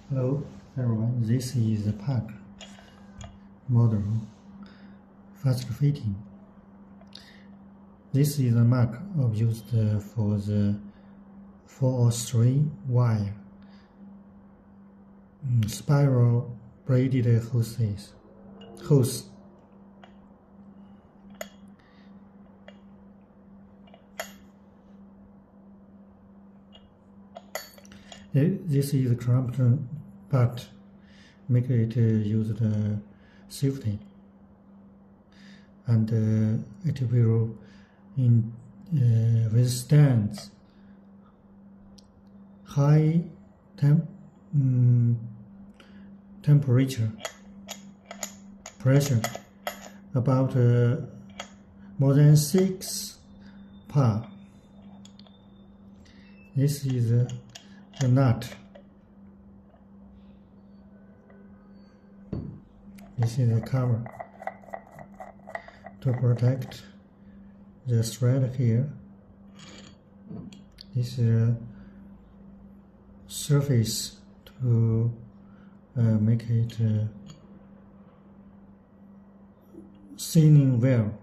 Hello everyone, this is the Park model fast fitting. This is a mark of used for the 403 wire spiral braided hose. This is the cramped part, make it used safety, and it will withstand high temperature, pressure, about more than 6 bar. This is the nut. This is the cover to protect the thread here. This is a surface to make it sealing well.